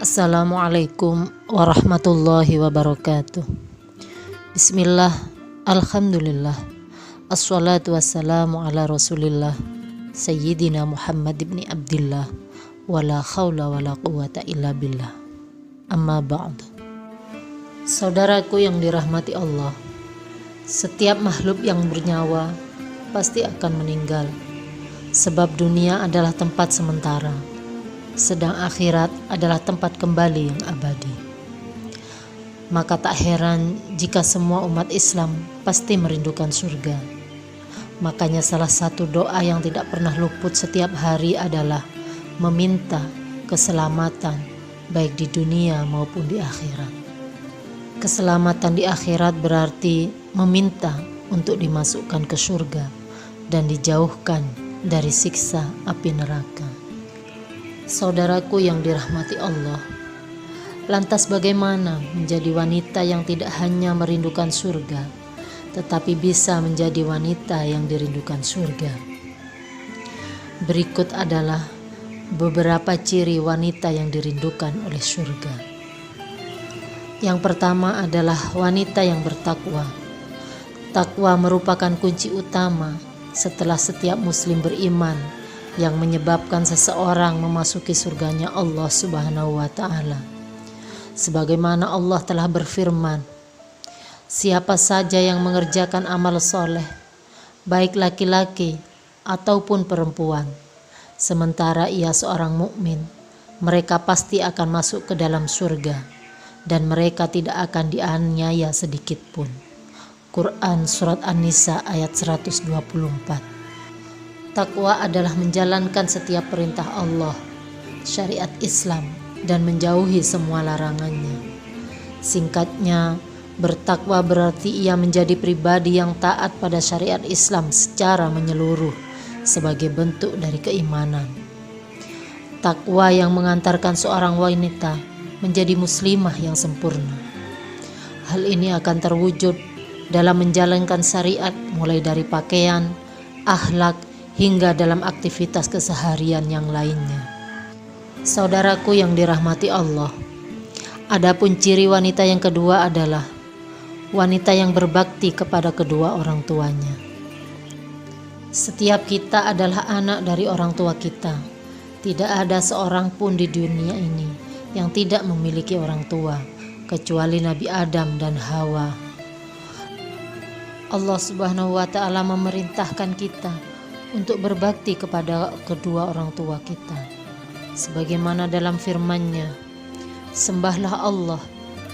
Assalamualaikum warahmatullahi wabarakatuh. Bismillah, alhamdulillah, assalatu wassalamu ala rasulillah Sayyidina Muhammad ibn Abdillah, wala khawla wala quwata illa billah. Amma ba'du. Saudaraku yang dirahmati Allah, setiap makhluk yang bernyawa pasti akan meninggal, sebab dunia adalah tempat sementara, sedang akhirat adalah tempat kembali yang abadi. Maka tak heran jika semua umat Islam pasti merindukan surga. Makanya salah satu doa yang tidak pernah luput setiap hari adalah meminta keselamatan baik di dunia maupun di akhirat. Keselamatan di akhirat berarti meminta untuk dimasukkan ke surga dan dijauhkan dari siksa api neraka. Saudaraku yang dirahmati Allah, lantas bagaimana menjadi wanita yang tidak hanya merindukan surga, tetapi bisa menjadi wanita yang dirindukan surga? Berikut adalah beberapa ciri wanita yang dirindukan oleh surga. Yang pertama adalah wanita yang bertakwa. Takwa merupakan kunci utama setelah setiap muslim beriman, yang menyebabkan seseorang memasuki surganya Allah Subhanahu wa Ta'ala. Sebagaimana Allah telah berfirman, siapa saja yang mengerjakan amal soleh, baik laki-laki ataupun perempuan, sementara ia seorang mukmin, mereka pasti akan masuk ke dalam surga dan mereka tidak akan dianiaya sedikit pun. Quran Surat An-Nisa ayat 124. Takwa adalah menjalankan setiap perintah Allah, syariat Islam, dan menjauhi semua larangannya. Singkatnya, bertakwa berarti ia menjadi pribadi yang taat pada syariat Islam secara menyeluruh sebagai bentuk dari keimanan. Takwa yang mengantarkan seorang wanita menjadi muslimah yang sempurna. Hal ini akan terwujud dalam menjalankan syariat mulai dari pakaian, akhlak, hingga dalam aktivitas keseharian yang lainnya. Saudaraku yang dirahmati Allah, adapun ciri wanita yang kedua adalah wanita yang berbakti kepada kedua orang tuanya. Setiap kita adalah anak dari orang tua kita. Tidak ada seorang pun di dunia ini yang tidak memiliki orang tua, kecuali Nabi Adam dan Hawa. Allah Subhanahu wa Ta'ala memerintahkan kita untuk berbakti kepada kedua orang tua kita, sebagaimana dalam firman-Nya, sembahlah Allah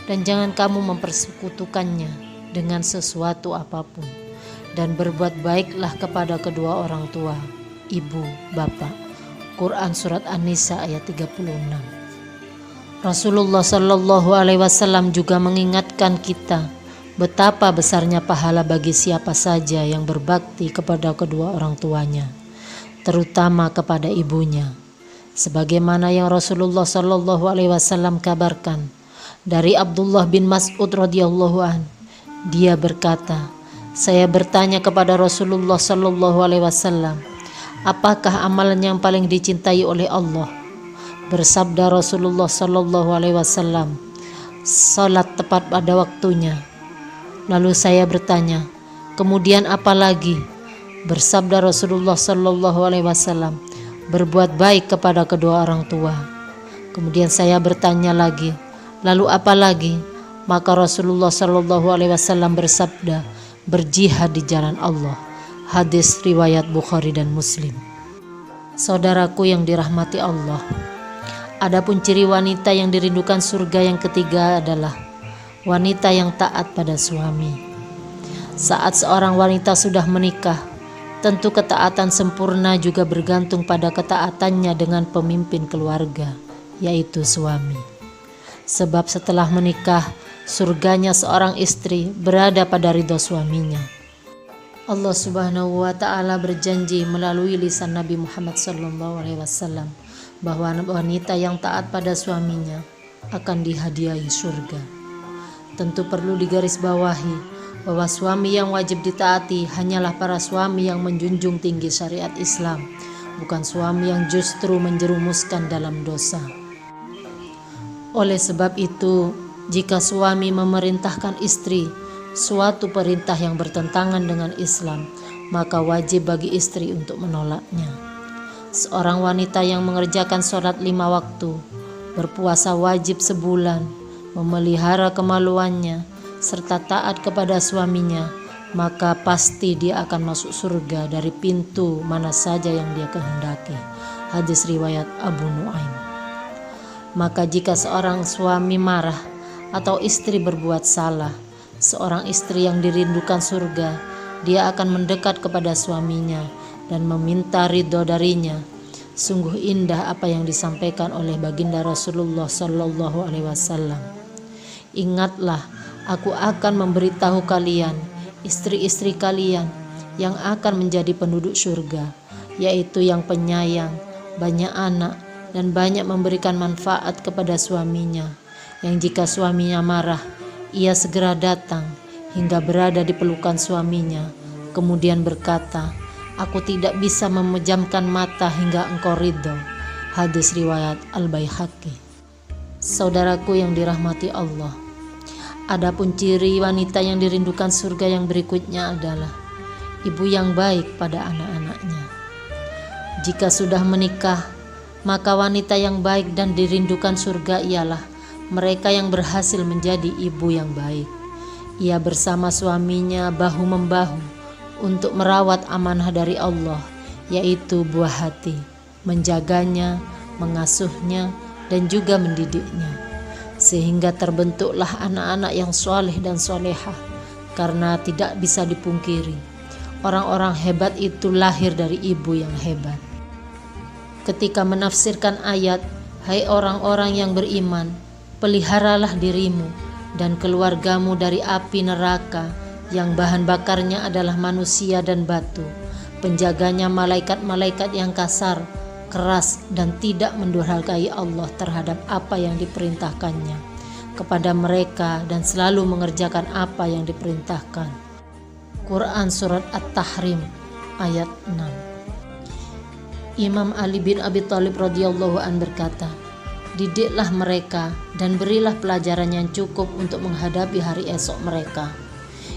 dan jangan kamu mempersekutukannya dengan sesuatu apapun, dan berbuat baiklah kepada kedua orang tua, ibu, bapak. Quran Surat An-Nisa ayat 36. Rasulullah Shallallahu Alaihi Wasallam juga mengingatkan kita betapa besarnya pahala bagi siapa saja yang berbakti kepada kedua orang tuanya, terutama kepada ibunya. Sebagaimana yang Rasulullah Shallallahu Alaihi Wasallam kabarkan dari Abdullah bin Mas'ud radhiyallahu an, dia berkata, saya bertanya kepada Rasulullah Shallallahu Alaihi Wasallam, apakah amalan yang paling dicintai oleh Allah? Bersabda Rasulullah Shallallahu Alaihi Wasallam, salat tepat pada waktunya. Lalu saya bertanya, kemudian apa lagi? Bersabda Rasulullah Shallallahu Alaihi Wasallam, berbuat baik kepada kedua orang tua. Kemudian saya bertanya lagi, lalu apa lagi? Maka Rasulullah Shallallahu Alaihi Wasallam bersabda, berjihad di jalan Allah. Hadis riwayat Bukhari dan Muslim. Saudaraku yang dirahmati Allah, adapun ciri wanita yang dirindukan surga yang ketiga adalah wanita yang taat pada suami. Saat seorang wanita sudah menikah, tentu ketaatan sempurna juga bergantung pada ketaatannya dengan pemimpin keluarga, yaitu suami. Sebab setelah menikah, surganya seorang istri berada pada ridho suaminya. Allah Subhanahu wa Ta'ala berjanji melalui lisan Nabi Muhammad SAW bahwa wanita yang taat pada suaminya akan dihadiahi surga. Tentu perlu digarisbawahi bahwa suami yang wajib ditaati hanyalah para suami yang menjunjung tinggi syariat Islam, bukan suami yang justru menjerumuskan dalam dosa. Oleh sebab itu, jika suami memerintahkan istri suatu perintah yang bertentangan dengan Islam, maka wajib bagi istri untuk menolaknya. Seorang wanita yang mengerjakan sholat 5 waktu, berpuasa wajib sebulan, memelihara kemaluannya, serta taat kepada suaminya, maka pasti dia akan masuk surga dari pintu mana saja yang dia kehendaki. Hadis riwayat Abu Nuaim. Maka jika seorang suami marah atau istri berbuat salah, seorang istri yang dirindukan surga, dia akan mendekat kepada suaminya dan meminta ridho darinya. Sungguh indah apa yang disampaikan oleh baginda Rasulullah Sallallahu Alaihi Wasallam. Ingatlah, aku akan memberitahu kalian, istri-istri kalian yang akan menjadi penduduk surga, yaitu yang penyayang, banyak anak, dan banyak memberikan manfaat kepada suaminya, yang jika suaminya marah, ia segera datang hingga berada di pelukan suaminya, kemudian berkata, aku tidak bisa memejamkan mata hingga engkau ridho. Hadis riwayat Al-Baihaqi. Saudaraku yang dirahmati Allah, adapun ciri wanita yang dirindukan surga yang berikutnya adalah ibu yang baik pada anak-anaknya. Jika sudah menikah, maka wanita yang baik dan dirindukan surga ialah mereka yang berhasil menjadi ibu yang baik. Ia bersama suaminya bahu-membahu untuk merawat amanah dari Allah, yaitu buah hati, menjaganya, mengasuhnya, dan juga mendidiknya, sehingga terbentuklah anak-anak yang soleh dan solehah. Karena tidak bisa dipungkiri, orang-orang hebat itu lahir dari ibu yang hebat. Ketika menafsirkan ayat, hai orang-orang yang beriman, peliharalah dirimu dan keluargamu dari api neraka yang bahan bakarnya adalah manusia dan batu, penjaganya malaikat-malaikat yang kasar, keras, dan tidak mendurhakai Allah terhadap apa yang diperintahkannya kepada mereka dan selalu mengerjakan apa yang diperintahkan. Quran Surat At-Tahrim ayat 6. Imam Ali bin Abi Thalib radhiyallahu an berkata, didiklah mereka dan berilah pelajaran yang cukup untuk menghadapi hari esok mereka.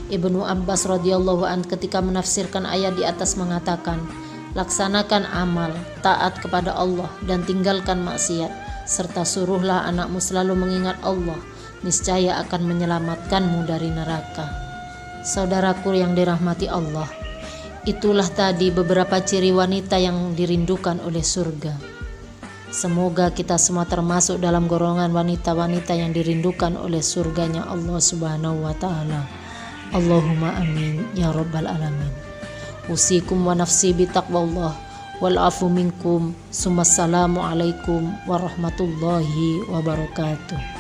Ibnu Abbas radhiyallahu an ketika menafsirkan ayat di atas mengatakan, laksanakan amal, taat kepada Allah dan tinggalkan maksiat, serta suruhlah anakmu selalu mengingat Allah, niscaya akan menyelamatkanmu dari neraka. Saudaraku yang dirahmati Allah, itulah tadi beberapa ciri wanita yang dirindukan oleh surga. Semoga kita semua termasuk dalam golongan wanita-wanita yang dirindukan oleh surganya Allah Subhanahu wa Ta'ala. Allahumma amin ya rabbal alamin. Usikum wa nafsi bitaqwallah wal afu minkum. Assalamu alaikum warahmatullahi wabarakatuh.